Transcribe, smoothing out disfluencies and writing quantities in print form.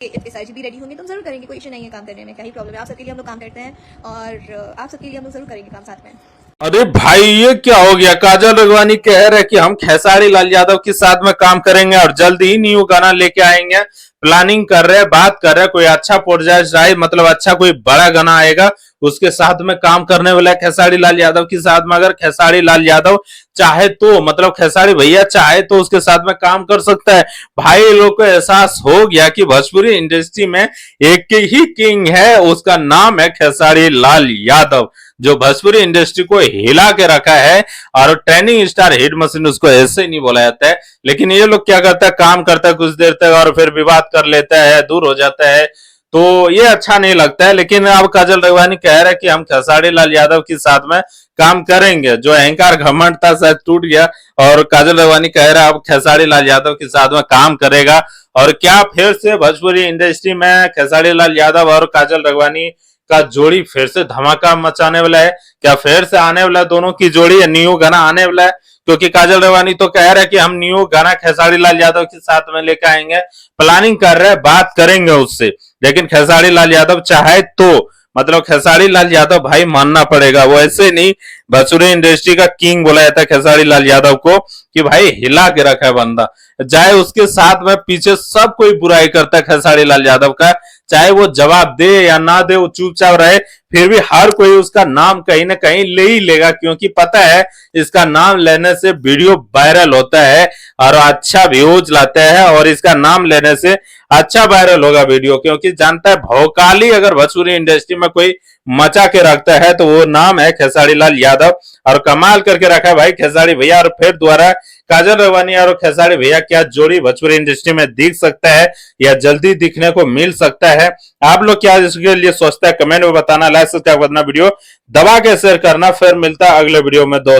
SIG भी ready होंगे तो हम जरूर करेंगे, कोई इशू नहीं है काम करने में, क्या ही प्रॉब्लम है। आप सबके लिए हम लोग काम करते हैं और आप सबके लिए हम लोग जरूर करेंगे काम साथ में। अरे भाई ये क्या हो गया? काजल रघवानी कह रहे कि हम खेसारी लाल यादव के साथ में काम करेंगे और जल्द ही न्यू गाना लेके आएंगे। प्लानिंग कर रहे हैं, बात कर रहे हैं, कोई अच्छा प्रोजेक्ट आए, मतलब अच्छा कोई बड़ा गाना आएगा उसके साथ में काम करने वाला है खेसारी लाल यादव के साथ में। अगर खेसारी लाल यादव चाहे तो, मतलब खेसारी भैया चाहे तो उसके साथ में काम कर सकता है। भाई लोग को एहसास हो गया कि भोजपुरी इंडस्ट्री में एक ही किंग है, उसका नाम है खेसारी लाल यादव, जो भोजपुरी इंडस्ट्री को हिला के रखा है। और ट्रेंडिंग स्टार हिट मशीन उसको ऐसे नहीं बोला जाता है। लेकिन ये लोग क्या करता है, काम करता है कुछ देर तक और फिर विवाद कर लेता है, दूर हो जाता है, तो ये अच्छा नहीं लगता है। लेकिन अब काजल रघवानी कह रहा है कि हम खेसारी लाल यादव के साथ में काम करेंगे। जो अहंकार घमंड था शायद टूट गया और काजल रघवानी कह रहा है अब खेसारी लाल यादव के साथ में काम करेगा। और क्या फिर से भोजपुरी इंडस्ट्री में खेसारी लाल यादव और काजल रघवानी का जोड़ी फिर से धमाका मचाने वाला है? क्या फिर से आने वाला है दोनों की जोड़ी, न्यू गाना आने वाला है? क्योंकि काजल रघवानी तो कह रहा है कि हम न्यू गाना खेसारी लाल यादव के साथ में लेकर आएंगे, प्लानिंग कर रहे हैं, बात करेंगे उससे। लेकिन खेसारी लाल यादव चाहे तो, मतलब खेसारी लाल यादव भाई मानना पड़ेगा, वो ऐसे नहीं। भोजपुरी इंडस्ट्री का किंग बोला जाता है खेसारी लाल यादव को कि भाई हिला के रखा है बंदा। चाहे उसके साथ में पीछे सब कोई बुराई करता है खेसारी लाल यादव का, चाहे वो जवाब दे या ना दे, वो चुपचाप रहे, फिर भी हर कोई उसका नाम कहीं ना कहीं ले ही लेगा। क्योंकि पता है इसका नाम लेने से वीडियो वायरल होता है और अच्छा व्यूज लाता है, और इसका नाम लेने से अच्छा वायरल होगा वीडियो। क्योंकि जानता है भौकाली अगर भोजपुरी इंडस्ट्री में कोई मचा के रखता है तो वो नाम है खेसारी लाल यादव। और कमाल करके रखा है भाई खेसारी भैया। और फिर दोबारा काजल रघवानी और खेसारी भैया क्या जोड़ी भोजपुरी इंडस्ट्री में दिख सकता है या जल्दी दिखने को मिल सकता है? आप लोग क्या इसके लिए सोचते हैं कमेंट में बताना। लाइक सब्सक्राइब करना, वीडियो दबा के शेयर करना। फिर मिलता है अगले वीडियो में दोस्तों।